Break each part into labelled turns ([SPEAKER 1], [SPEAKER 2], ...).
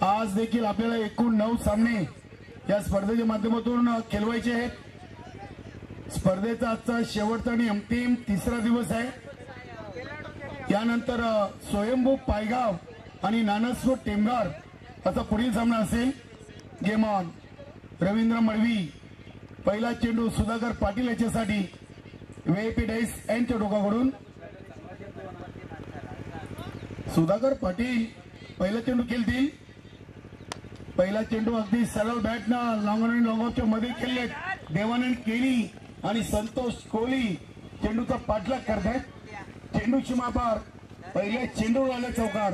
[SPEAKER 1] आज देखील आपल्याला एकूण 9 सामने या स्पर्धेच्या माध्यमातून खेळवायचे आहेत। स्पर्धेचा आजचा शेवटचा आणि अंतिम तिसरा दिवस आहे। यानंतर स्वयंभू पायगाव आणि नानसपूर टेमगार असा पुढील सामना असेल। Game on. रवींद्र मडवी पहिला चेंडू सुधाकर पाटील याच्यासाठी व्हीआयपी डाईस यांच्या डोकाकडून सुधाकर पाटील पहिला चेंडू खेळतील। पहिला चेंडू अगदी सरळ बॅटनं लॉंग आणि लॉंग ऑफच्या मध्ये खेळले देवानंद केली आणि संतोष कोहली चेंडूचा पाठलाग करतात। चेंडूची मापार पहिल्या चेंडूवर आले चौकार।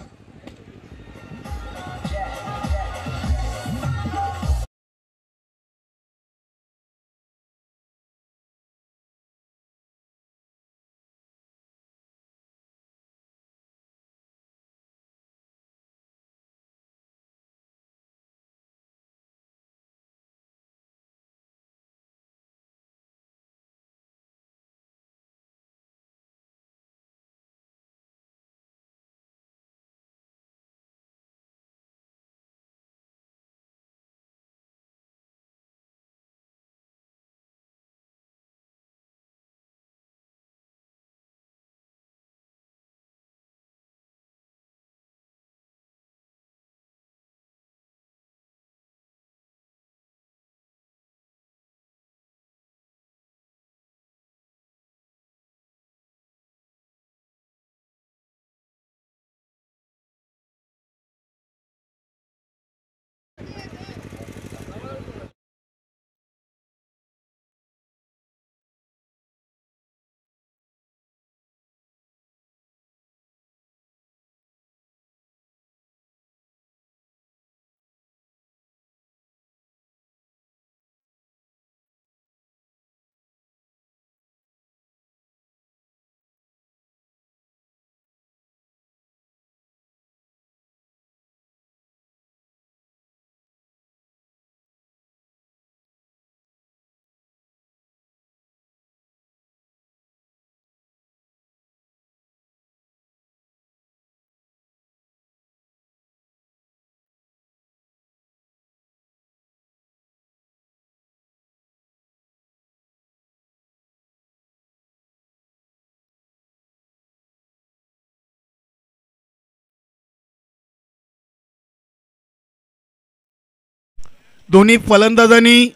[SPEAKER 1] दोन्ही फलंदाजांनी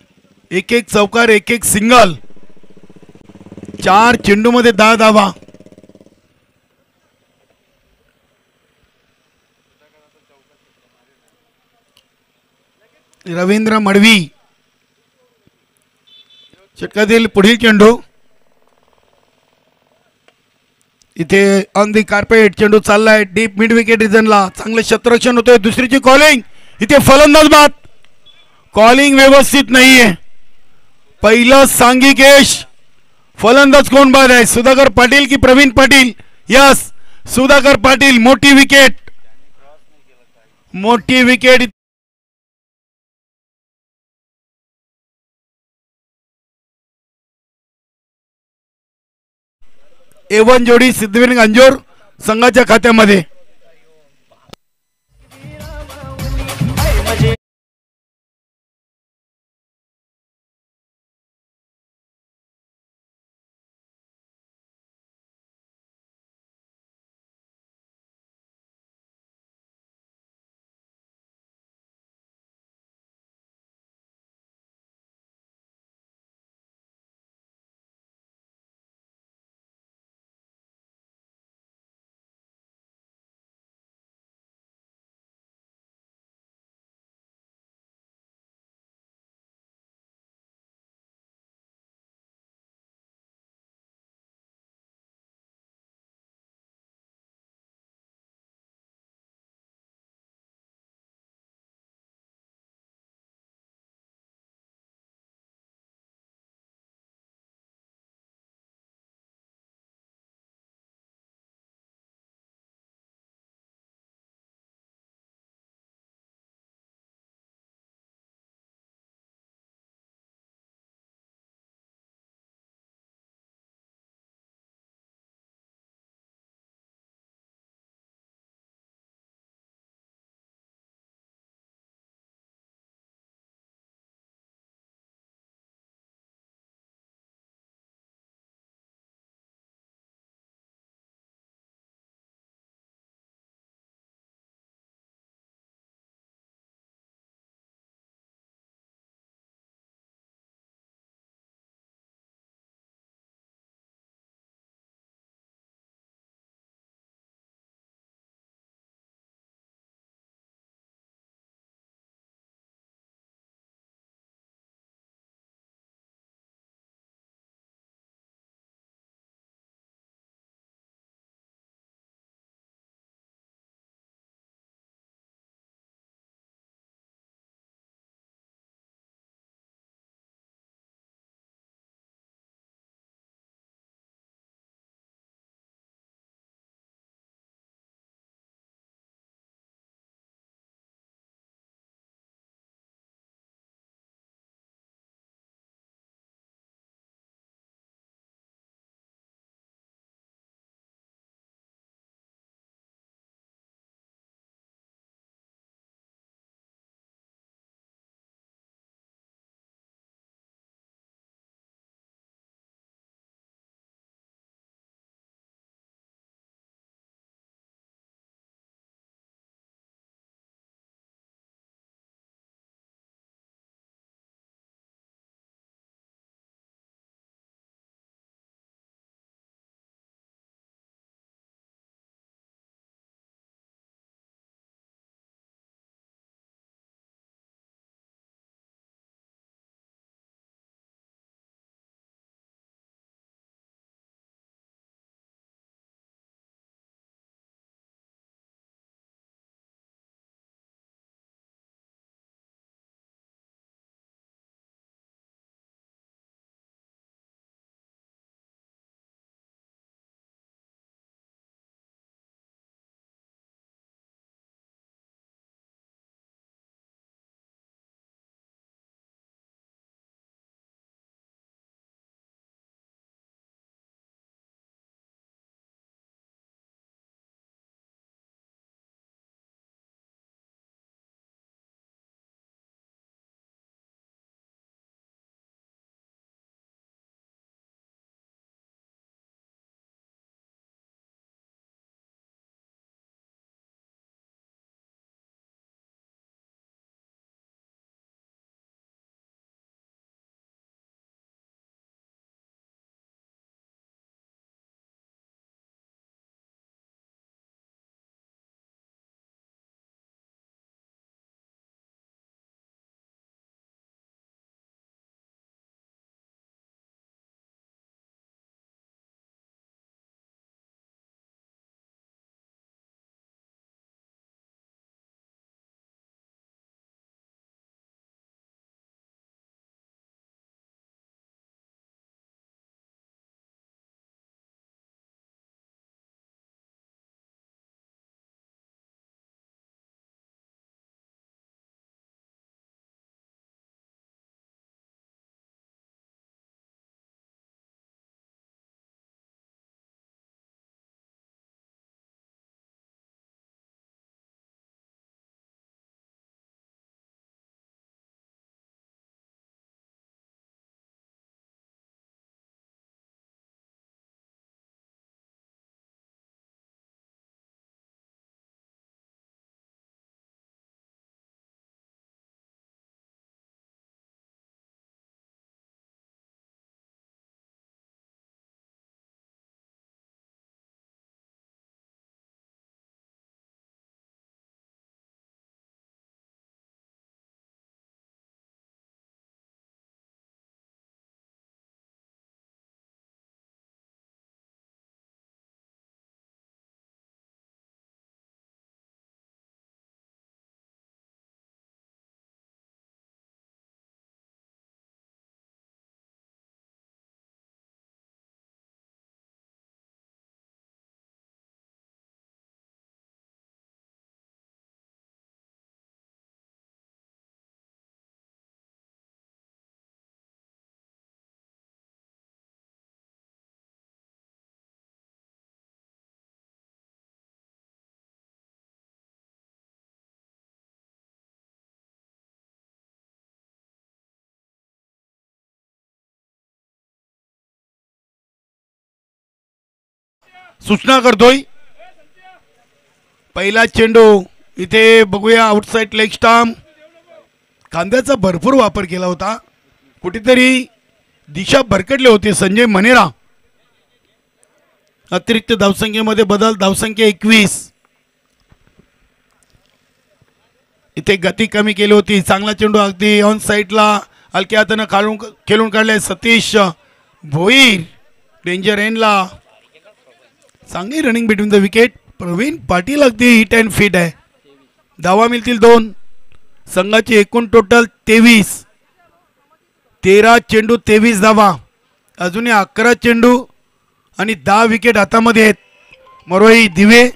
[SPEAKER 1] एक एक चौकार एक एक सिंगल 4 चेंडूमध्ये 10 धावा। रवींद्र मडवी षटकातील पुढील चेंडू इथे ऑन दी कार्पेट चेंडू चाललाय डीप मिड विकेट रिजनला चांगले क्षेत्ररक्षण होते। दुसरीची कॉलिंग इथे फलंदाज बाद कॉलिंग व्यवस्थित नाहीये। पहिलं सांघिक यश फलंदाज कोण बाद आहे सुधाकर पाटील की प्रवीण पाटील। यस सुधाकर पाटील मोठी विकेट A1 जोडी सिद्धविनायक अंजोर संघाच्या खात्यामध्ये। सूचना करतोय. पहिला चेंडू इथे बघूया आउटसाइड लेग स्टंप. कांद्याचा भरपूर वापर केला होता. कुठेतरी दिशा भरकटले होते संजय मनेरा. अतिरिक्त धावसंख्येमध्ये बदल. धावसंख्या 21. इथे गती कमी केली होती. चांगला चेंडू अगदी ऑन साईडला हलक्या हाताने खेळून काढले सतीश भोईर. डेंजर एंडला. चांगली running between the wicket. Praveen Patil अगदी हिट अँड फिट आहे. धावा मिळतील 2. संघाची एकूण टोटल 23. 13 चेंडू 23 धावा. अजूनही 11 चेंडू आणि 10 विकेट हातामध्ये आहेत. मरोई दिवे.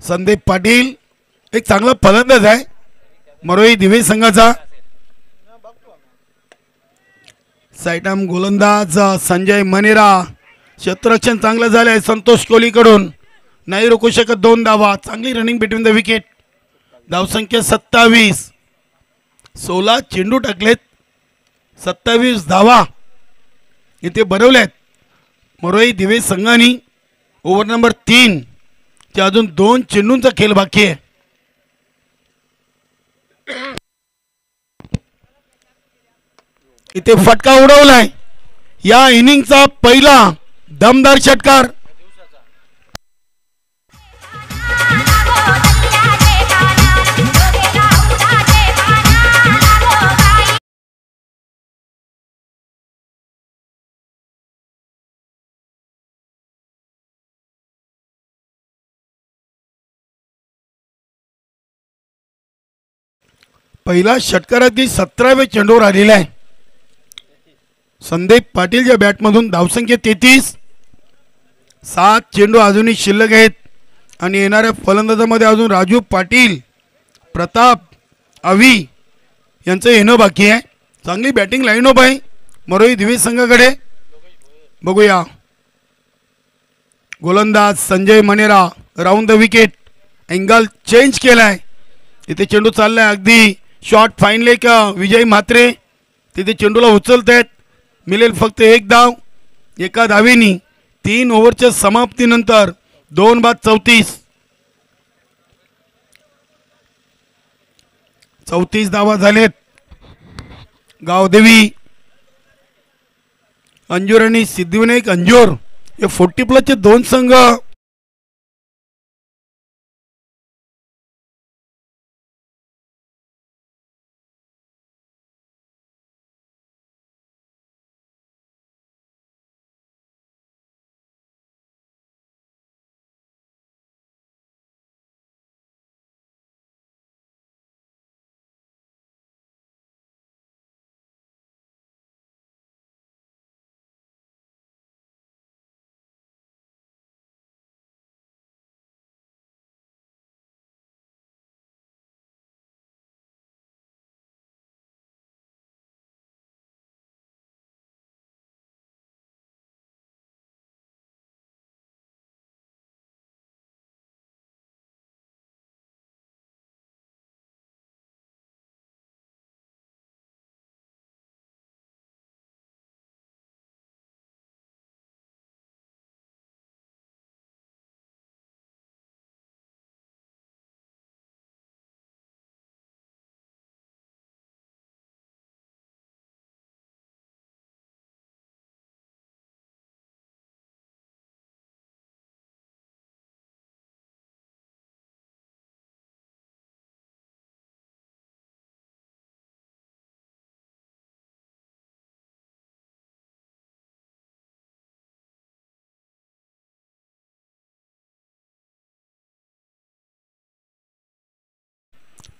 [SPEAKER 1] संदीप पाटील एक चांगला फलंदाज आहे मरोई दिवे संघाचा. साईटाम गोलंदाज संजय मनेरा. क्षेत्ररक्षण चांगलं झालंय संतोष कोहलीकडून. नाही रोखू शकत 2 धावा. चांगली रनिंग बिटवीन द विकेट. धावसंख्या 27. 16 चेंडू टाकलेत. 27 धावा इथे बनवल्यात मरोई दिवे संघाने. ओव्हर नंबर 3 ते अजून 2 चेंडूंचा खेळ बाकी आहे. इथे फटका उडवलाय. या इनिंगचा पहिला दमदार षटकार. पहिला षटकारातील 17व्या चेंडूवर आलेला आहे. संदीप पाटीलच्या बॅटमधून धावसंख्या 33. 7 चेंडू अजूनही शिल्लक आहेत आणि येणाऱ्या फलंदाजामध्ये अजून राजू पाटील, प्रताप अवी यांचं येणं बाकी आहे. चांगली बॅटिंग लाईनअप आहे मरोई दिवे संघाकडे. बघूया. गोलंदाज Sanjay Manera round the wicket. Angle change केलाय. इथे चेंडू चाललाय अगदी शॉट फाईनले का विजय म्हात्रे तिथे चेंडूला उचलत आहेत. मिळेल फक्त 1 धाव. एका धावेनी 3 ओव्हरच्या समाप्तीनंतर 2 बाद 34 धावा झालेत. गावदेवी अंजूर आणि सिद्धिविनायक अंजूर हे 40+ 2 संघ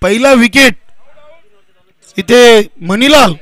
[SPEAKER 1] पहिला विकेट इथे मणिलाल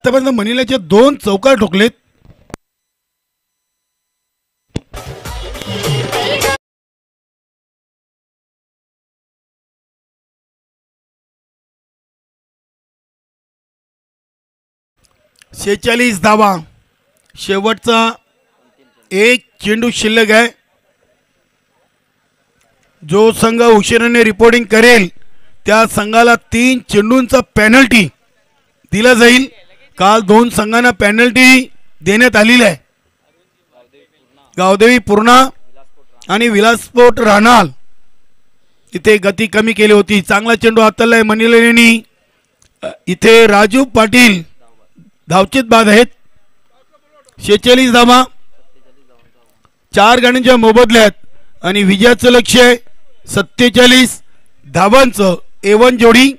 [SPEAKER 1] आतापर्यंत मनिलाचे 2 चौकार ठोकलेत. शेचाळीस धावा. शेवटचा एक चेंडू शिल्लक आहे. जो संघ उशिराने रिपोर्टिंग करेल त्या संघाला 3 चेंडूंचा पेनल्टी दिला जाईल. काल 2 संघांना पेनल्टी देण्यात आलेली आहे. गावदेवी पूर्णा आणि विलासपोर्ट राहणार इथे गती कमी केली होती. चांगला चेंडू हाताळलाय मनिलांनी. इथे राजू पाटील धावचीत बाद आहेत. 46 धावा 4 गाड्यांच्या मोबदल्यात आणि विजयाचं लक्ष आहे 47 धावांचं. A1 जोडी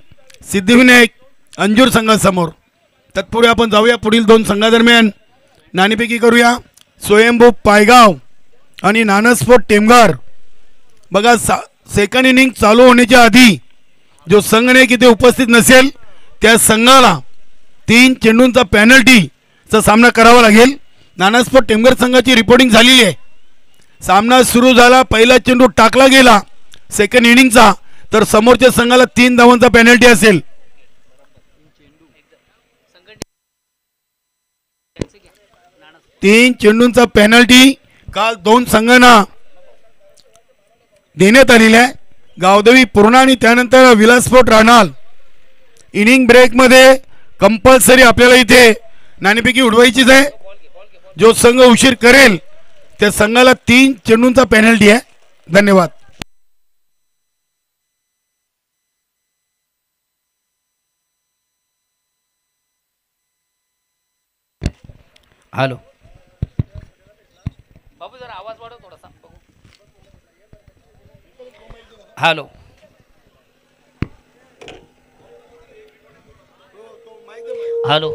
[SPEAKER 1] सिद्धिविनायक अंजूर संघासमोर. तत्पूर्वी आपण जाऊया पुढील 2 संघादरम्यान नाणेफेकी करूया. स्वयंभू पायगाव आणि नानस्फोट टेमगार. बघा सेकंड इनिंग चालू होण्याच्या आधी जो संघ नाही इथे उपस्थित नसेल त्या संघाला 3 चेंडूंचा पेनल्टीचा सामना करावा लागेल. नानस्फोट टेमगार संघाची रिपोर्टिंग झालेली आहे. सामना सुरू झाला. पहिला चेंडू टाकला गेला सेकंड इनिंगचा तर समोरच्या संघाला 3 धावांचा पेनल्टी असेल. 3 चेंडूंचा पेनल्टी काल 2 संघांना देण्यात आलेला आहे. गावदेवी पूर्णा आणि त्यानंतर विलासपोर्ट राहणार. इनिंग ब्रेक मध्ये कंपल्सरी आपल्याला इथे नाणेफेकी उडवायचीच आहे. जो संघ उशीर करेल त्या संघाला 3 चेंडूंचा पेनल्टी आहे. धन्यवाद.
[SPEAKER 2] हॅलो बाबू जरा आवाज वाढव थोडासा. हॅलो हॅलो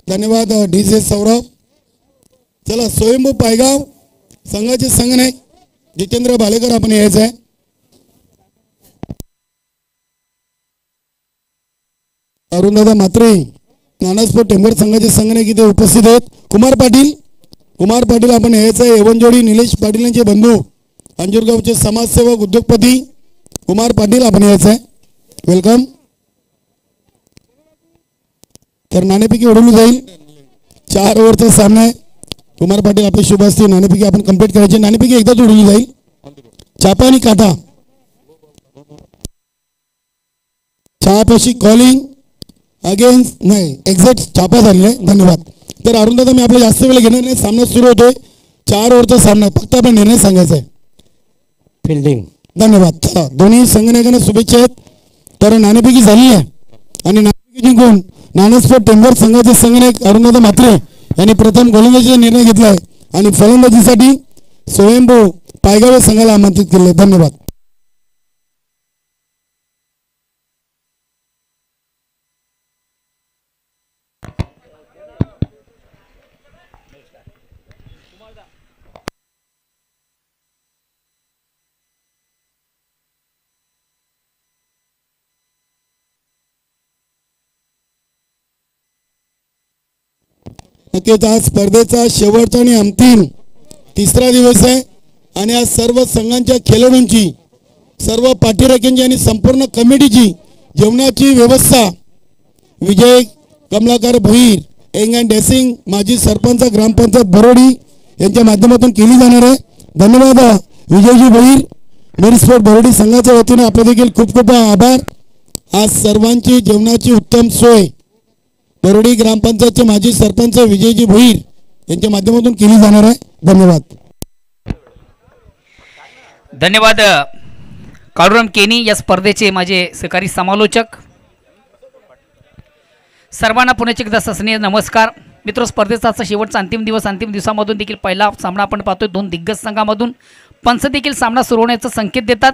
[SPEAKER 1] धन्यवाद डीजे सौरभ. चला स्वयंभू पायगाव संघाचे संघनायक जितेंद्र भालेकर आपण यायचं आहे. अरुणदादा म्हात्रे नानास्पोर्ट टेंबर संघाचे संघनायक इथे उपस्थित आहेत. कुमार पाटील आपण यायचं आहे. एवनजोडी निलेश पाटील यांचे बंधू अंजूरगावचे समाजसेवक उद्योगपती कुमार पाटील आपण यायचं आहे. वेलकम. तर नाणेफेकी उडवली जाईल. 4 ओव्हरचा सामना आहे. कुमार पाटील आपले शुभ असतील. नाणेफेकी आपण कंप्लीट करायची. नाणेफेकी एकदाच उडवली जाईल. चापा आणि काटा चहापाशी कॉलिंग अगेन्स्ट नाही एक्झॅक्ट छापा झालेला आहे. धन्यवाद. तर अरुणदादा मी आपला जास्त वेळ घेणार नाही. सामना सुरू होतोय. 4 ओव्हरचा सामना फक्त आपण निर्णय सांगायचा आहे.
[SPEAKER 3] फिल्डिंग.
[SPEAKER 1] धन्यवाद. दोन्ही संघनायकांना शुभेच्छा आहेत. तर नाणेफेकी झाली आहे आणि नाणेफेकी जिंकून नानास्पोर्ट टेंबर संघाचे संघनायक अरुणदादा म्हात्रे यांनी प्रथम गोलंदाजीचा निर्णय घेतला आहे आणि फलंदाजीसाठी स्वयंभू पायगाव संघाला आमंत्रित केले. धन्यवाद. नक्कीच आज स्पर्धेचा शेवटचा आणि अंतिम 3रा दिवस आहे आणि आज सर्व संघांच्या खेळाडूंची सर्व पाठीराख्यांची आणि संपूर्ण कमिटीची जेवणाची व्यवस्था विजय कमलाकर भोईर एंग अँड ड्रेसिंग माजी सरपंच ग्रामपंचायत बरोडी यांच्या माध्यमातून केली जाणार आहे. धन्यवाद विजयजी भोईर. मेरी स्पोर्ट बरोडी संघाच्या वतीने आपले देखील खूप खूप आभार. आज सर्वांची जेवणाची उत्तम सोय बरोडी ग्रामपंचायतचे माजी सरपंच विजयजी भोईर यांच्या माध्यमातून केली जाणार आहे. धन्यवाद.
[SPEAKER 2] धन्यवाद काळूराम केनी या स्पर्धेचे माझे सहकारी समालोचक. सर्वांना पुण्याचे एकदा सस्नेह नमस्कार. मित्र स्पर्धेचा आजचा शेवटचा अंतिम दिवस. अंतिम दिवसामधून देखील पहिला सामना आपण पाहतोय. 2 दिग्गज संघामधून पंच देखील सामना सुरू होण्याचा संकेत देतात.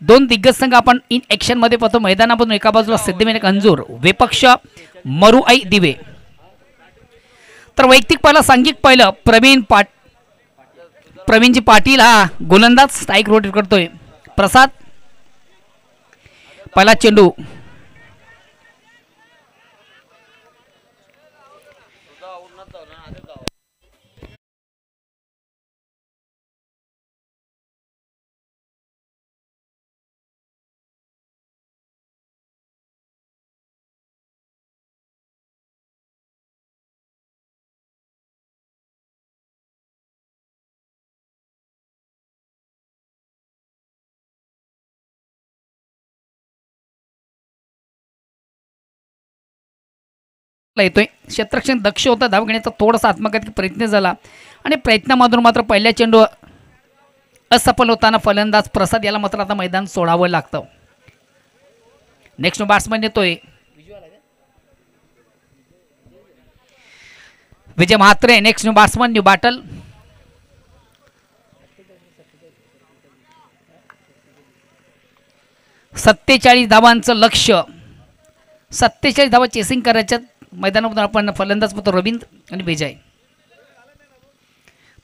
[SPEAKER 2] 2 दिग्गज संघ आपण इन ॲक्शनमध्ये पाहतो. मैदानामधून एका बाजूला सिद्धिविनायक अंजूर विपक्ष मरुआई दिवे. तर वैयक्तिक पहिला सांघिक पहिलं प्रवीणजी पाटील हा गोलंदाज स्ट्राईक रोटेट करतोय. प्रसाद पहिला चेंडू येतोय. क्षेत्ररक्षण दक्ष होता. धाव घेण्याचा थोडासा आत्मघातकी प्रयत्न झाला आणि प्रयत्नामधून मात्र पहिल्या चेंडू असफल होताना फलंदाज प्रसाद याला मात्र आता मैदान सोडावं लागतं. नेक्स्ट बॅट्समन येतोय Vijay Mhatre. Next batsman new battle. सत्तेचाळीस धावांचं लक्ष्य. 47 धावा चेसिंग करायच्या मैदानामधून आपण फलंदाज पाहतो रवींद्र आणि विजय.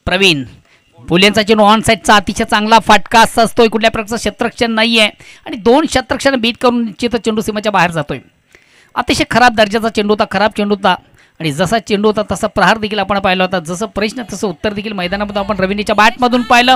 [SPEAKER 2] प्रवीण फुलेंचा चेंडू ऑन साईडचा अतिशय चांगला फटका असतोय. कुठल्या प्रकारचं क्षेत्ररक्षण नाही आहे आणि 2 क्षेत्ररक्षण बीट करून निश्चित चेंडू सीमाच्या बाहेर जातोय. अतिशय खराब दर्जाचा चेंडू होता. खराब चेंडू होता आणि जसा चेंडू होता तसा प्रहार देखील आपण पाहिला होता. जसं प्रश्न तसं उत्तर देखील मैदानामधून आपण रवींद्रच्या बॅटमधून पाहिलं.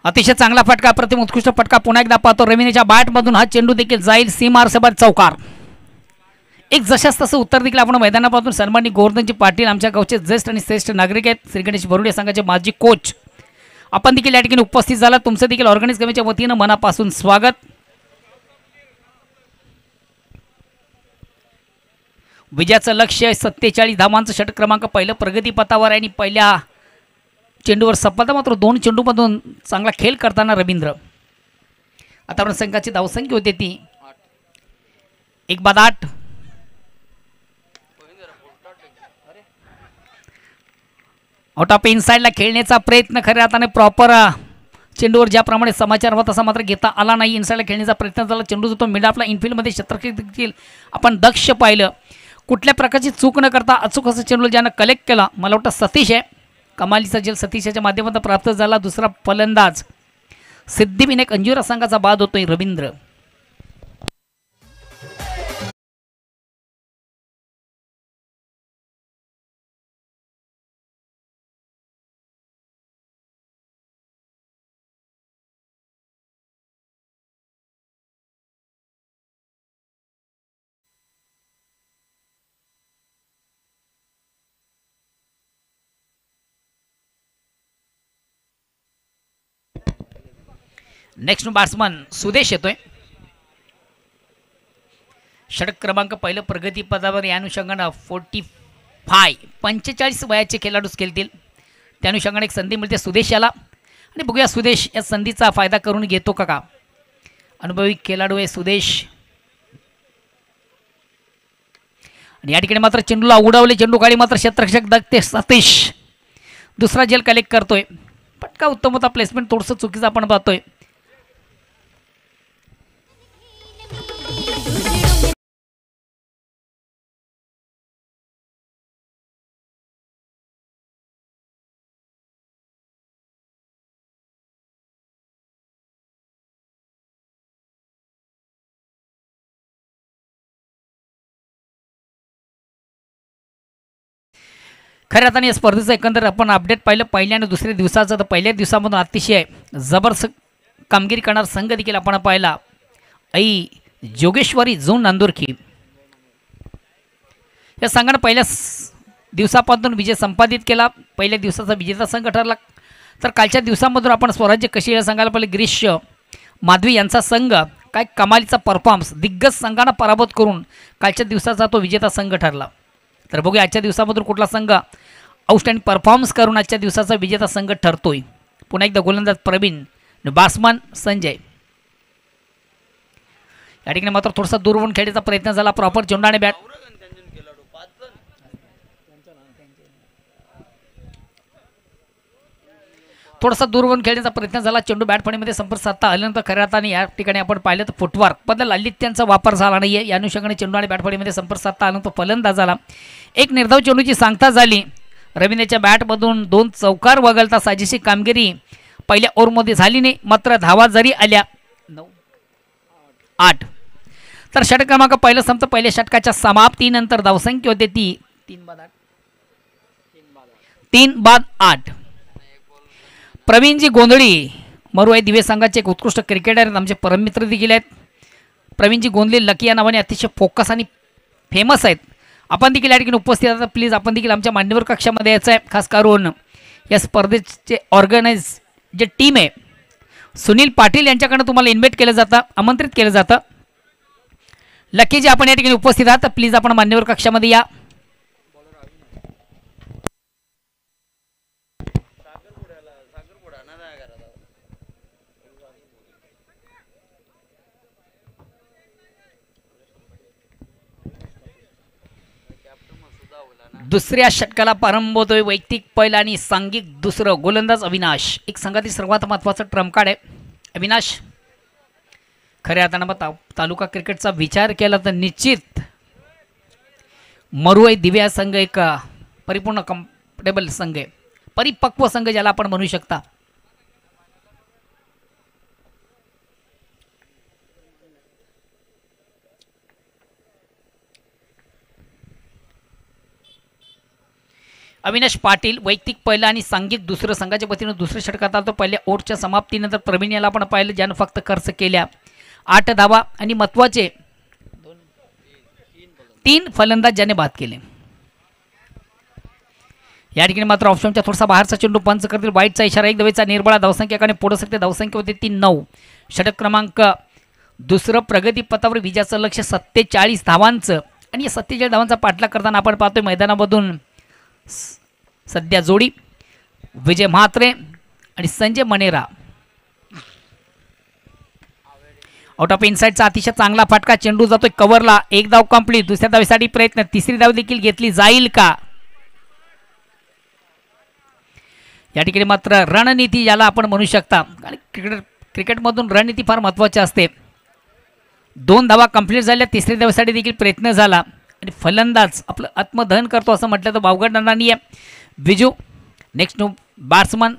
[SPEAKER 2] अतिशय चांगला फटका. प्रतिम उत्कृष्ट फटका पुन्हा एकदा पाहतो रवींद्रच्या बॅटमधून. हा चेंडू देखील जाईल सीमारसभर चौकार. एक जशास तसं उत्तर देखील आपण मैदानापासून सन्माननीय गोवर्धनजी पाटील आमच्या गावचे ज्येष्ठ आणि श्रेष्ठ नागरिक आहेत, श्री गणेश बरुडे संघाचे माजी कोच आपण देखील या ठिकाणी उपस्थित झाला. तुमचं देखील ऑर्गनाइज कमिटीच्या वतीनं मनापासून स्वागत. विजयाचं लक्ष्य 47 धावांचं षटक क्रमांक पहिलं प्रगतीपथावर आहे आणि पहिल्या चेंडूवर सफलता मात्र 2 चेंडूमधून चांगला खेळ करताना रवींद्र. आतापर्यंत संघाची धावसंख्या होती ती 1-8. आउट ऑफ इनसाइडला खेळण्याचा प्रयत्न खऱ्या अर्थाने प्रॉपर चेंडूवर ज्याप्रमाणे समाचार होता तसा मात्र घेता आला नाही. इनसाइडला खेळण्याचा प्रयत्न झाला. चेंडू तो मिड आपला इनफिल्डमध्ये क्षेत्ररक्षक देखील आपण दक्ष पाहिलं. कुठल्या प्रकारची चूक न करता अचूक असं चेंडू ज्यानं कलेक्ट केला मला वाटतं सतीश आहे. कमालीचा जल सतीशाच्या माध्यमातून प्राप्त झाला. दुसरा फलंदाज सिद्धिविनायक अंजुरा संघाचा बाद होतोय रवींद्र. नेक्स्ट बॅट्समन सुदेश येतोय. षटक क्रमांक पहिलं प्रगती पदावर या अनुषंगानं 45 वयाचे खेळाडूच खेळतील. त्या अनुषंगाने एक संधी मिळते सुदेश याला आणि बघूया सुदेश या संधीचा फायदा करून घेतो का. अनुभवी खेळाडू आहे सुदेश आणि या ठिकाणी मात्र चेंडूला उडवले. चेंडू गाडी मात्र क्षेत्ररक्षक दगते सतीश दुसरा जेल कलेक्ट करतोय. पटका उत्तम होता. प्लेसमेंट थोडंसं चुकीचं आपण पाहतोय. खऱ्या अर्थाने या स्पर्धेचं एकंदर आपण अपडेट पाहिलं पहिल्या आणि दुसऱ्या दिवसाचं. तर पहिल्या दिवसामधून अतिशय जबरदस्त कामगिरी करणारा संघ देखील आपण पाहिला. आई जोगेश्वरी झोन नांदुरकी या संघानं पहिल्या दिवसापासून विजय संपादित केला. पहिल्या दिवसाचा विजेता संघ ठरला. तर कालच्या दिवसामधून आपण स्वराज्य कशी या संघाला पहिले ग्रीष्य माधवी यांचा संघ काय कमालीचा परफॉर्मन्स दिग्गज संघानं पराभूत करून कालच्या दिवसाचा तो विजेता संघ ठरला. तर बघूया आजच्या दिवसामधून कुठला संघ आउटस्टँडिंग परफॉर्मन्स करून आजच्या दिवसाचा विजेता संघ ठरतोय. पुन्हा एकदा गोलंदाज प्रवीण बॅट्समन संजय. या ठिकाणी मात्र थोडासा दूरवरून खेळण्याचा प्रयत्न झाला. प्रॉपर चेंडू आणि बॅट थोडासा दूरवरून खेळण्याचा प्रयत्न झाला. चेंडू बॅट फळीमध्ये संपर्क साधता आल्यानंतर खऱ्या अर्थाने या ठिकाणी आपण पाहिलं तर फुटवर्क बद्दल लालित्यांचा वापर झाला नाही आहे. या अनुषंगाने चेंडू आणि बॅट फळीमध्ये संपर्क साधता आल्यानंतर फलंदाज झाला. एक निर्धाव चेंडूची सांगता झाली. रवींद्रच्या बॅटमधून 2 चौकार वगळता साजेशी कामगिरी पहिल्या ओव्हरमध्ये झाली नाही. मात्र धावा जरी आल्या 9-8. तर षटक क्रमांक पहिलं संपतं. पहिल्या षटकाच्या समाप्तीनंतर धावसंख्या होते ती 3-8. प्रवीणजी गोंधळी मरुआई दिवे संघाचे एक उत्कृष्ट क्रिकेटर आहेत. आमचे परममित्र देखील आहेत. प्रवीणजी गोंधळी लकी या नावाने अतिशय फोकस आणि फेमस आहेत. आपण देखील या ठिकाणी उपस्थित आहात. प्लीज आपण देखील आमच्या मान्यवर कक्षामध्ये यायचं आहे. खास करून या स्पर्धेचे ऑर्गनाइज जे टीम आहे सुनील पाटील यांच्याकडनं तुम्हाला इन्व्हाइट केलं जातं, आमंत्रित केलं जातं. लकी जे आपण या ठिकाणी उपस्थित आहात तर प्लीज आपण मान्यवर कक्षामध्ये या. दुसऱ्या षटकाला प्रारंभ होतोय. वैयक्तिक पहिलं आणि सांघिक दुसरं. गोलंदाज अविनाश एक संघातील सर्वात महत्त्वाचं ट्रम्प कार्ड आहे. अविनाश खऱ्या अर्थानं तालुका क्रिकेटचा विचार केला तर निश्चित मरुआई दिव्या संघ एक परिपूर्ण कम्फर्टेबल संघ आहे. परिपक्व संघ ज्याला आपण म्हणू शकता. अविनाश पाटील वैयक्तिक पहिलं आणि सांघिक दुसरं संघाच्या वतीनं दुसऱ्या षटकात आला. तो पहिल्या ओव्हरच्या समाप्तीनंतर प्रवीण याला आपण पाहिलं ज्यानं फक्त खर्च केल्या 8 धावा आणि महत्त्वाचे 3 फलंदाज ज्याने बाद केले. या ठिकाणी मात्र ऑप्शनच्या थोडासा बाहेरचा चेंडू पंच करतील. वाईटचा इशारा. 1 धावेचा निर्बळा. धावसंख्येकडे पुढे सरते. धावसंख्या होते 3-9. षटक क्रमांक दुसरं प्रगती पथावर विजयाचं लक्ष 47 धावांचं. आणि या 47 धावांचा पाठलाग करताना आपण पाहतोय मैदानामधून सध्या जोडी विजय म्हात्रे आणि संजय मनेरा. आउट ऑफ इनसाइडचा अतिशय चांगला फटका. चेंडू जातोय कव्हरला. 1 धाव कंप्लीट. दुसऱ्या धावेसाठी प्रयत्न. तिसरी धाव देखील घेतली जाईल का? या ठिकाणी मात्र रणनीती ज्याला आपण म्हणू शकता, आणि क्रिकेटमधून रणनीती फार महत्त्वाची असते. 2 धावा कंप्लीट झाल्या. तिसरी धावेसाठी देखील प्रयत्न झाला आणि फलंदाज आपलं आत्मदहन करतो असं म्हटलं तर वावगडणार नाही आहे. Viju next batsman.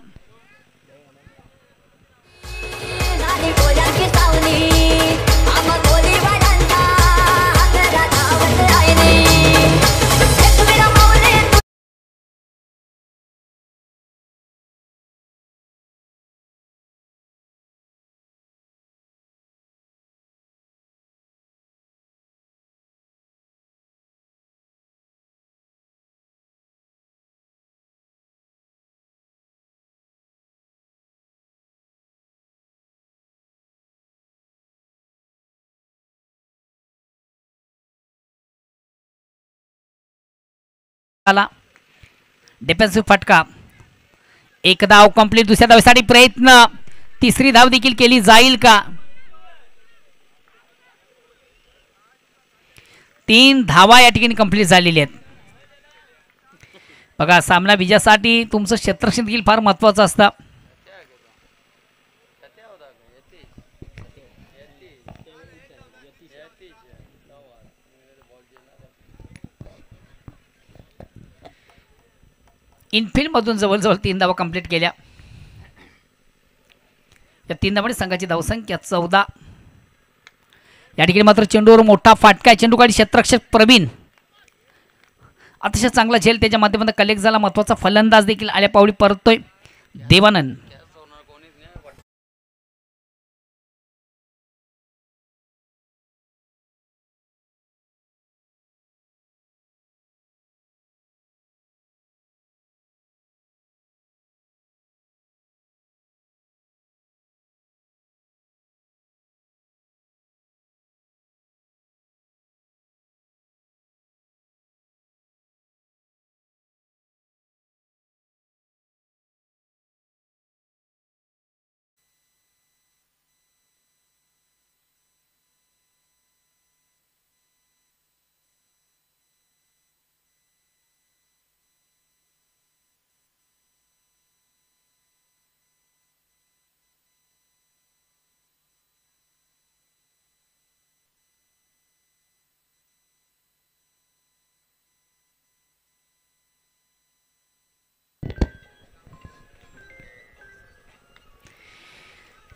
[SPEAKER 2] डिफेन्सिव्ह फटका. 1 धाव कंप्लीट. दुसऱ्या धावेसाठी प्रयत्न. तिसरी धाव देखील केली जाईल का? 3 धावा या ठिकाणी कंप्लीट झालेल्या आहेत. बघा, सामना विजयासाठी तुमचं क्षेत्ररक्षण देखील फार महत्त्वाचं असतं. इनफिल्डमधून जवळजवळ 3 धावा कंप्लीट केल्या. या 3 धावांनी संघाची धावसंख्या 14. या ठिकाणी मात्र चेंडूवर मोठा फाटका. चेंडू काढी क्षेत्ररक्षक प्रवीण अतिशय चांगला झेल त्याच्या माध्यमातून कलेक्ट झाला. महत्त्वाचा फलंदाज देखील आल्या पावली परततोय देवानंद.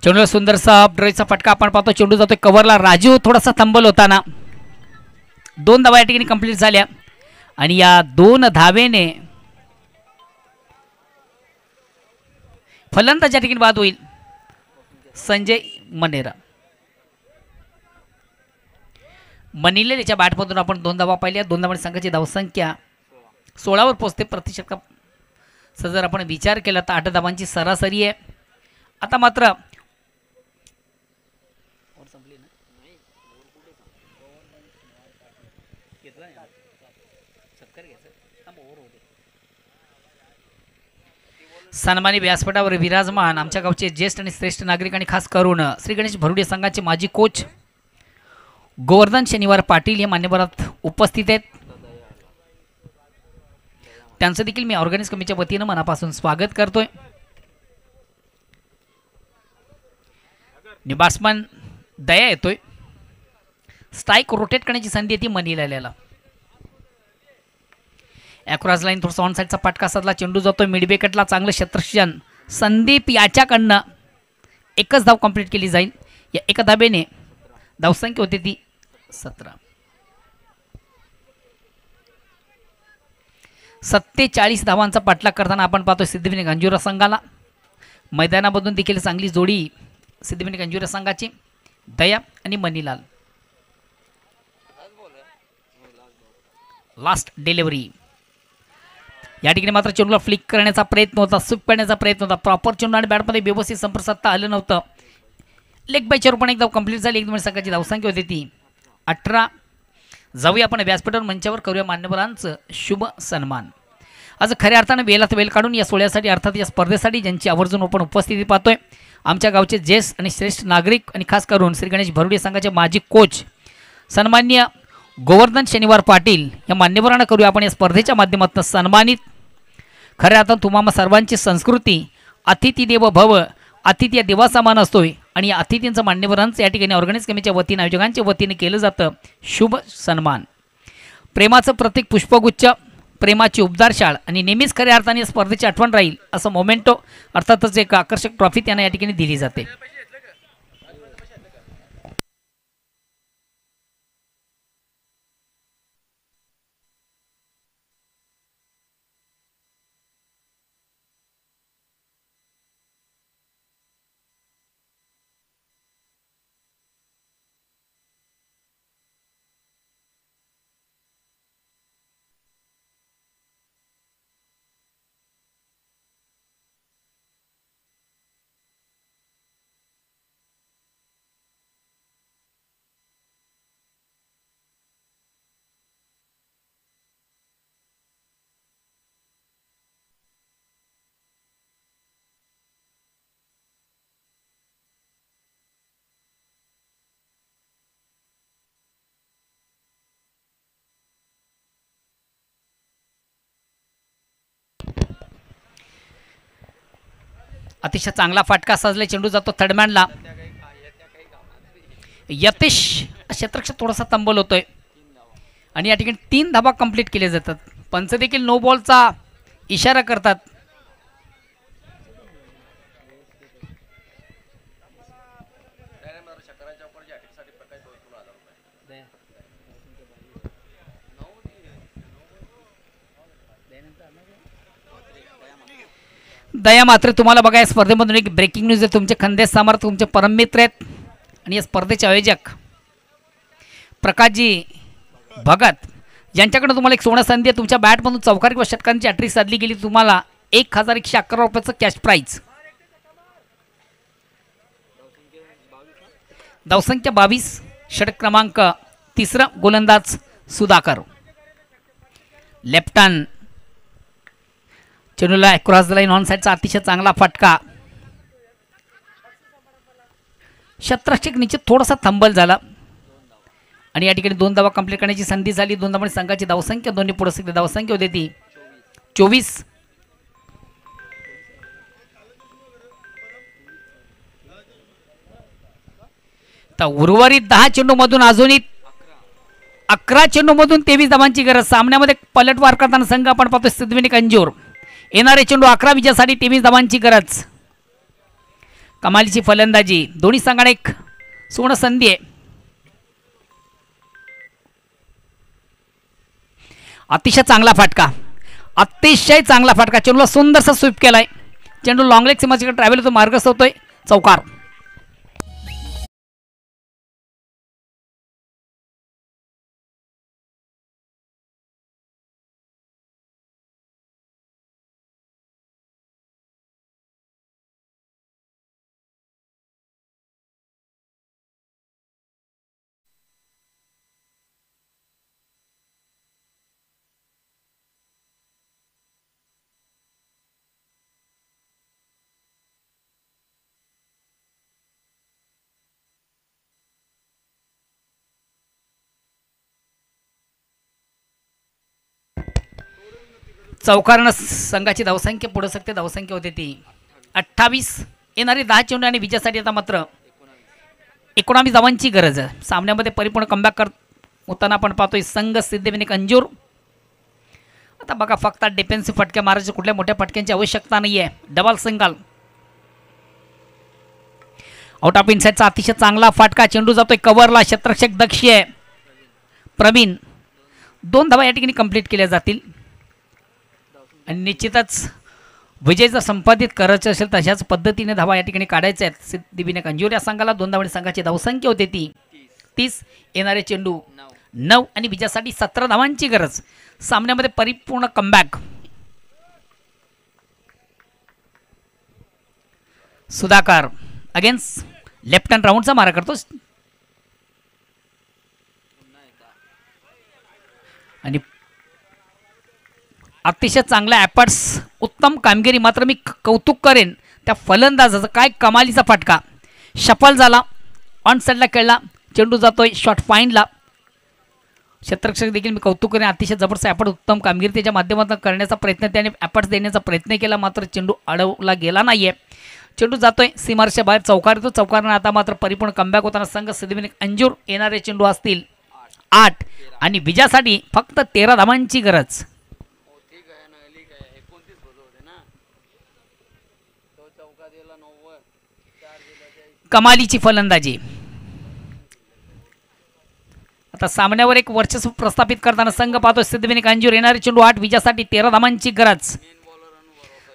[SPEAKER 2] चेंडूला सुंदरसा ड्राईव्हचा फटका आपण पाहतो. चेंडू जातोय कव्हरला. राजू थोडासा थंबल होताना. 2 धावा या ठिकाणी कंप्लीट झाल्या आणि या 2 धावेने फलंदाज या ठिकाणी बाद होईल संजय मनेरा. मनिलेच्या बॅटमधून आपण 2 धावा पाहिल्या. 2 धावांनी संघाची धावसंख्या 16 वर पोहोचते. प्रतिशतकाचा जर आपण विचार केला तर 8 धावांची सरासरी आहे. आता मात्र सन्मानी व्यासपीठावर विराजमान आमच्या गावचे ज्येष्ठ आणि श्रेष्ठ नागरिक आणि खास करून श्री गणेश भरुडे संघाचे माजी कोच गोवर्धन शनिवार पाटील हे मान्यवरात उपस्थित आहेत. त्यांचं देखील मी ऑर्गनाइज कमिटीच्या वतीनं मनापासून स्वागत करतोय. बॅट्समन दया येतोय. स्ट्राईक रोटेट करण्याची संधी येते मनीलाला. ॲक्रॉस लाईन थोडासा ऑन साईडचा फटका साधला. चेंडू जातोय मिड विकेटला. चांगलं क्षेत्ररक्षण संदीप याच्याकडनं. 1च धाव कंप्लीट केली जाईल. या 1 धावेने धावसंख्या होती ती 17. 47 धावांचा पाठलाग करताना आपण पाहतो सिद्धिविनायक अंजुरा संघाला. मैदानामधून देखील चांगली जोडी सिद्धिविनायक अंजुरा संघाची दया आणि मनीलाल. Last delivery. या ठिकाणी मात्र चेंडूला फ्लिक करण्याचा प्रयत्न होता, स्वीप करण्याचा प्रयत्न होता. प्रॉपर चेंडू आणि बॅटमध्ये व्यवस्थित संपर्क साधता आलं नव्हतं. लेग बायच्या रूपाने एकदा कंप्लीट झाली. 1 मिनिट संघाची धावसंख्या होती ती 18. जाऊया आपण व्यासपीठावर मंचावर, करूया मान्यवरांचं शुभ सन्मान. आज खऱ्या अर्थानं वेळात वेळ काढून या सोहळ्यासाठी अर्थात या स्पर्धेसाठी ज्यांची आवर्जून आपण उपस्थिती पाहतोय, आमच्या गावचे ज्येष्ठ आणि श्रेष्ठ नागरिक आणि खास करून श्री गणेश भरुडे संघाचे माजी कोच सन्मान्य गोवर्धन शनिवार पाटील या मान्यवरांना करूया आपण या स्पर्धेच्या माध्यमातून सन्मानित. खऱ्या अर्थानं तुम्हा सर्वांची संस्कृती अतिथी देव भव, अतिथी या देवासमान असतोय आणि या अतिथींचं मान्यवरांचं या ठिकाणी ऑर्गनाइज कमिटीच्या वतीने आयोजकांच्या वतीने केलं जातं शुभ सन्मान. प्रेमाचं प्रतीक पुष्पगुच्छ, प्रेमाची उबदार आणि नेहमीच खऱ्या अर्थाने या स्पर्धेची आठवण राहील असं मोमेंटो अर्थातच एक आकर्षक ट्रॉफी त्यांना या ठिकाणी दिली जाते. अतिशय चांगला फटका सजले. चेंडू जातो थर्डमॅनला. यतीश क्षेत्ररक्षक थोडासा तंबल होतोय आणि या ठिकाणी 3 धाबा कंप्लीट केले जातात. पंच देखील नो बॉलचा इशारा करतात. दया मात्र तुम्हाला बघा या स्पर्धेमधून एक ब्रेकिंग न्यूज आहे. तुमचे खंदेश सामर्थ तुमचे परममित्र आहेत आणि या स्पर्धेचे आयोजक प्रकाशजी भगत यांच्याकडे तुम्हाला एक सोनं संधी आहे. तुमच्या बॅटमधून चौकार किंवा षटकांची हॅट्रिक साधली गेली तुम्हाला 1111 रुपयाचं कॅश प्राईज. धावसंख्या 22. षटक क्रमांक 3 गोलंदाज सुधाकर. लेफ्ट हँड चेंडूला क्रॉस लाईन ऑन साईडचा अतिशय चांगला फटका. क्षेत्ररक्षक नीचे थोडासा थंबल झाला आणि या ठिकाणी 2 धावा कंप्लीट करण्याची संधी झाली. 2 धावांनी संघाची धावसंख्या दोन्ही पुढे सगळी धावसंख्या होती ती 24. तर उर्वरित 10 चेंडूमधून अजूनही 11 चेंडूमधून 23 धावांची गरज. सामन्यामध्ये पलटवार करताना संघ आपण पाहतो सिद्धविनी कंजूर. येणारे चेंडू 11 विजयासाठी 23 धावांची गरज. कमालीची फलंदाजी. दोन्ही संघांना एक सुवर्ण संधी आहे. अतिशय चांगला फटका, अतिशय चांगला फटका. चेंडूला सुंदरसा स्वीप केलाय. चेंडू लॉंग लेग सीमाच्या ट्रॅव्हल होतो, मार्गस्थ होतोय. चौकार. चौकारानं संघाची धावसंख्या पुढे सकते. धावसंख्या होते ती 28. येणारी 10 चेंडू आणि विजयासाठी आता मात्र 19 धावांची गरज. सामन्यामध्ये परिपूर्ण कमबॅक करत होताना आपण पाहतोय संघ सिद्धविनी कंजूर. आता बघा फक्त डिफेन्सिव्ह फटक्या मारायचे, कुठल्या मोठ्या फटक्यांची आवश्यकता नाही आहे. Double single. आउट ऑफ इनसाइडचा अतिशय चांगला फटका. चेंडू जातोय कव्हरला. क्षेत्ररक्षक दक्ष आहे प्रवीण. 2 धावा या ठिकाणी कंप्लीट केल्या जातील आणि निश्चितच विजय जर संपादित करायचं असेल तशाच पद्धतीने धावा या ठिकाणी काढायच्या आहेत. सिद्धविनी कंजूर या संघाला 2 धावांनी संघाची धावसंख्या होते ती 30. येणारे चेंडू 9 आणि विजयासाठी 17 धावांची गरज. सामन्यामध्ये परिपूर्ण comeback. Sudhakar against left hand राऊंडचा मारा करतो आणि अतिशय चांगला ॲपर्ट्स, उत्तम कामगिरी. मात्र मी कौतुक करेन त्या फलंदाजाचा, काय कमालीचा फटका. शफल झाला, ऑन साईडला खेळला, चेंडू जातोय शॉट फाईनला. क्षेत्ररक्षक देखील मी कौतुक करेन. अतिशय जबरदस्त ॲपर्ट, उत्तम कामगिरी त्याच्या माध्यमातून करण्याचा प्रयत्न, त्याने ॲपर्ट्स देण्याचा प्रयत्न केला, मात्र चेंडू अडवला गेला नाहीये. चेंडू जातोय सीमारेषेच्या बाहेर, चौकार येतो. चौकारनं आता मात्र परिपूर्ण कमबॅक होताना संघ सिद्धिविनायक अंजूर. येणारे चेंडू असतील 8 आणि विजयासाठी फक्त 13 धावांची गरज. कमालीची फलंदाजी. आता सामन्यावर एक वर्चस्व प्रस्थापित करताना संघ पाहतो सिद्धिविनायक अंजूर. येणारे चेंडू 8, विजयासाठी 13 धावांची गरज.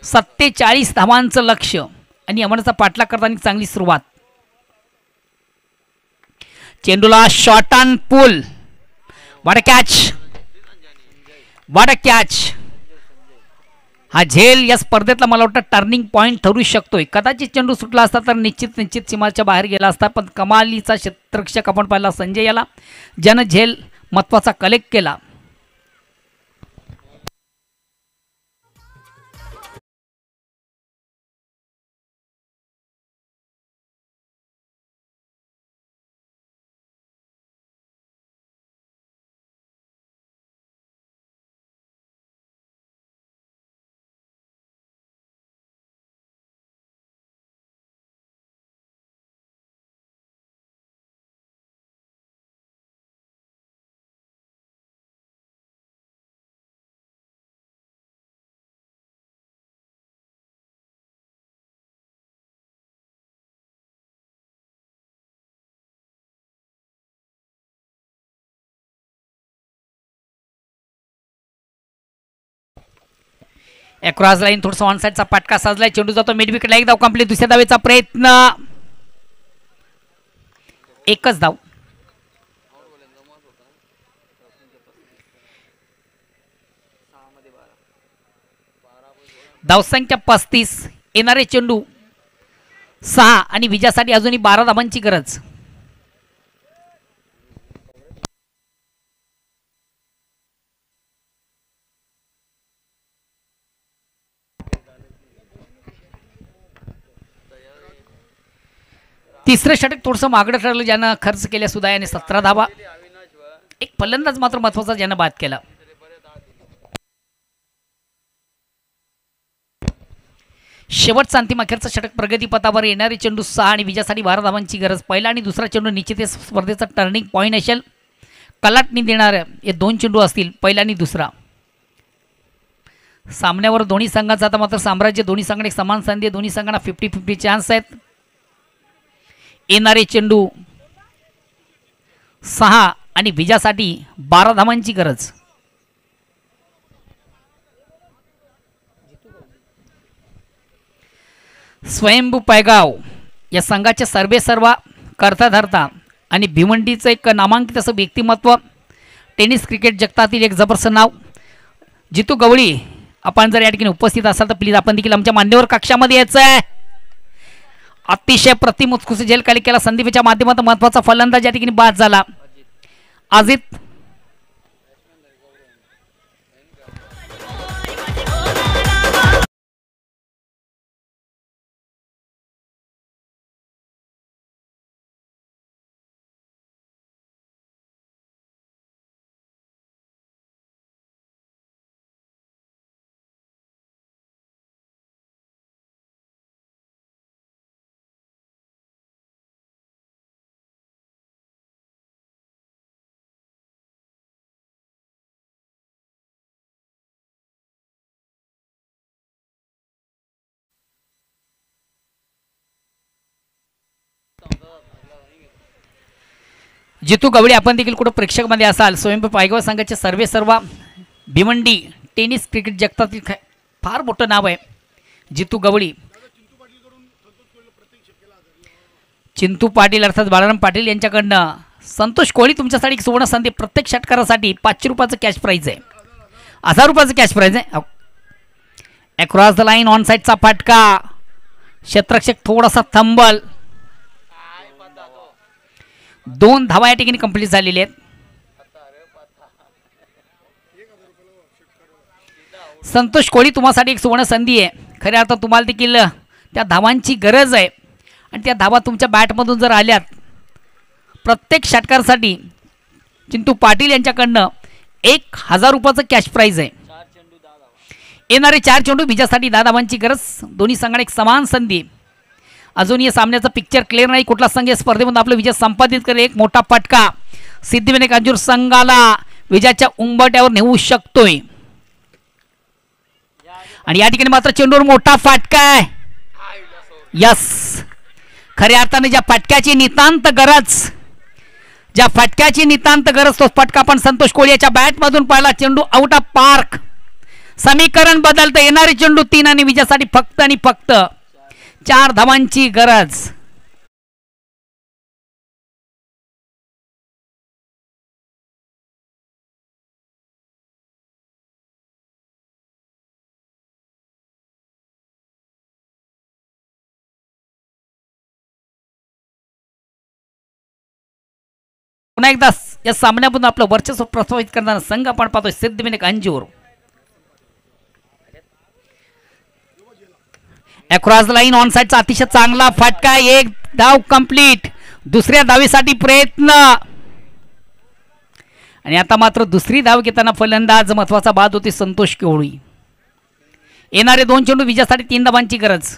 [SPEAKER 2] 47 धावांचं लक्ष्य आणि अमरचा पाठलाग करताना चांगली सुरुवात. चेंडूला shot on pull. What a catch, what a catch. हा झेल या स्पर्धेतला मला वाटतं टर्निंग पॉईंट ठरू शकतोय. कदाचित चेंडू सुटला असता तर निश्चित सीमाच्या बाहेर गेला असता, पण कमालीचा क्षेत्ररक्षक आपण पाहिला संजय याला, ज्यानं झेल महत्वाचा कलेक्ट केला. क्रॉस लाईन थोडंसं ऑन साईडचा फटका साजलाय. चेंडू जातो मिड विकेटला. एक धाव कंप्लीट. दुसऱ्या धावेचा प्रयत्न, एकच धाव. धावसंख्या 35. येणारे चेंडू 6 आणि विजयासाठी अजूनही 12 धावांची गरज. तिसरं षटक थोडंसं मागडं ठरलं, ज्यानं खर्च केल्या सुद्धा याने 17 धावा. एक फलंदाज मात्र महत्वाचा ज्यानं बाद केला. शेवटचा अंतिम अखेरचा षटक प्रगतीपथावर. येणारे चेंडू 6 आणि विजयासाठी 12 धावांची गरज. पहिला आणि दुसरा चेंडू निश्चित स्पर्धेचा टर्निंग पॉईंट असेल. कलाटणी देणारे हे 2 चेंडू असतील, पहिला आणि दुसरा. सामन्यावर दोन्ही संघांचा आता मात्र साम्राज्य. दोन्ही संघांना समान संधी, दोन्ही संघांना 50-50 चान्स आहेत. येणारे चेंडू 6 आणि विजयासाठी 12 धावांची गरज. स्वयंभू पैगाव या संघाचे सर्वेसर्वा करता धरता आणि भिवंडीचं एक नामांकित असं व्यक्तिमत्व, टेनिस क्रिकेट जगतातील एक जबरदस्त नाव जितू गवळी. आपण जर या ठिकाणी उपस्थित असाल तर प्लीज आपण देखील आमच्या मान्यवर कक्षामध्ये यायचं आहे. अतिशय प्रतिम उत्कृष्ट झेल कलेक्ट केला. संदीपच्या माध्यमातून महत्वाचा फलंदाज या ठिकाणी बाद झाला. अजित जितू गवळी. आपण देखील कुठं प्रेक्षकमध्ये असाल, स्वयंभू पायगाव संघाचे सर्वेसर्वा, भिवंडी टेनिस क्रिकेट जगतातील फार मोठं नाव आहे जितू गवळी. चिंतू पाटील अर्थात बाळाराम पाटील यांच्याकडनं संतोष कोळी तुमच्यासाठी एक सुवर्ण संधी. प्रत्येक षटकारासाठी 500 रुपयाचं कॅश प्राईज आहे, 1000 रुपयाचं कॅश प्राईज आहे. अक्रॉस द लाईन ऑन साईडचा फटका, क्षेत्ररक्षक थोडासा थंबल. 2 धावा या ठिकाणी कंप्लीट झालेली आहेत. संतोष कोळी तुम्हासाठी एक सुवर्ण संधी आहे. खऱ्या अर्थात तुम्हाला देखील त्या धावांची गरज आहे आणि त्या धावा तुमच्या बॅटमधून जर आल्यात, प्रत्येक षटकारासाठी चिंटू पाटील यांच्याकडनं 1000 रुपयाचं कॅश प्राईज आहे. येणारे 4 चेंडू विजयासाठी 10 धावांची गरज. दोन्ही संघाने एक समान संधी. अजून या सामन्याचा पिक्चर क्लिअर नाही. कुठला संघ या स्पर्धेमध्ये आपला विजय संपादित करेल. एक मोठा फटका सिद्धिविनायक अंजूर संघाला विजयाच्या उंबरठ्यावर नेऊ शकतोय. आणि या ठिकाणी मात्र चेंडूवर मोठा फटका आहे. यस, खऱ्या अर्थाने ज्या फटक्याची नितांत गरज तो फटका पण संतोष कोळी याच्या बॅटमधून पाहिला. चेंडू आउट ऑफ पार्क. समीकरण बदलतं. येणारे चेंडू 3 आणि विजयासाठी फक्त आणि फक्त 4 धावांची गरज. पुन्हा एकदा या सामन्यामधून आपलं वर्चस्व प्रस्थापित करणारा संघ आपण पाहतोय Siddhivinayak Anjur. Across line on साइडचा अतिशय चांगला फटका. 1 धाव कंप्लीट. दुसऱ्या धावेसाठी प्रयत्न आणि आता मात्र दुसरी धाव घेताना फलंदाज महत्वाचा बाद होते संतोष कोळी. येणारे 2 चेंडू विजयासाठी 3 धावांची गरज.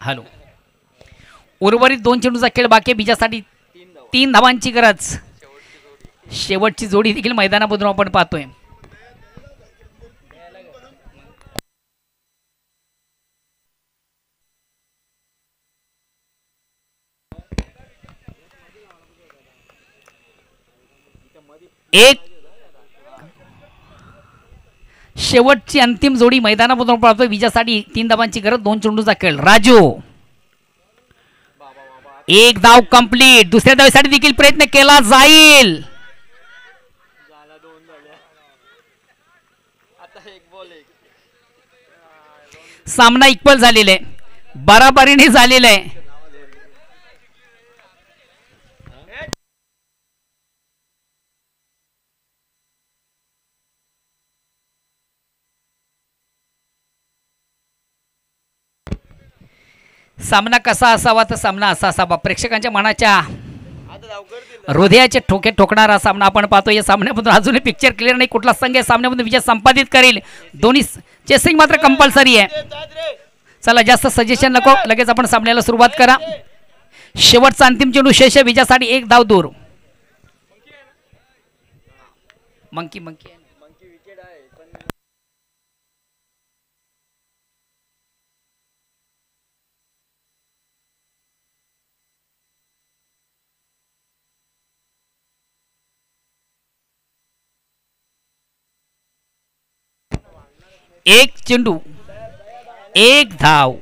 [SPEAKER 2] हॅलो, उर्वरित 2 चेंडूचा खेळ बाकी. विजयासाठी 3 धावांची गरज. शेवटची जोडी देखील मैदानामधून आपण पाहतोय. शेवटची अंतिम जोडी मैदानामधून पाहतोय. विजयासाठी 3 धावांची गरज. 2 चेंडूचा खेळ. राजू 1 धाव कंप्लीट. दुसऱ्या धावेसाठी देखील प्रयत्न केला जाईल. सामना इक्वल झालेला आहे, बराबरीने झालेला आहे. सामना कसा असावा तर सामना असा असावा. प्रेक्षकांच्या मनाच्या हृदयाचे ठोके ठोकणारा सामना आपण पाहतो. या सामन्यामधून अजूनही पिक्चर क्लिअर नाही. कुठला संघ या सामन्यामधून विजय संपादित करेल. दोन्ही चेसिंग मात्र कंपल्सरी आहे. चला, जास्त सजेशन नको, लगेच आपण सामन्याला सुरुवात करा. शेवटचा अंतिम चेंडू शेष. विजयासाठी 1 धाव दूर. मंकी मंकी एक चेंडू 1 धाव.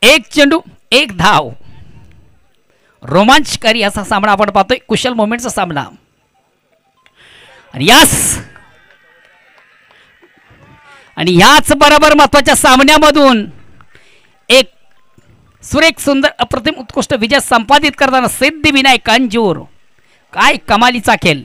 [SPEAKER 2] एक चेंडू एक धाव. रोमांचकारी असा सामना आपण पाहतोय, कुशल मोमेंटचा सामना. आणि याच बरोबर महत्वाच्या सामन्यामधून एक सुरेख सुंदर अप्रतिम उत्कृष्ट विजय संपादित करताना सिद्धिविनायक अंजूर. काय कमालीचा खेळ.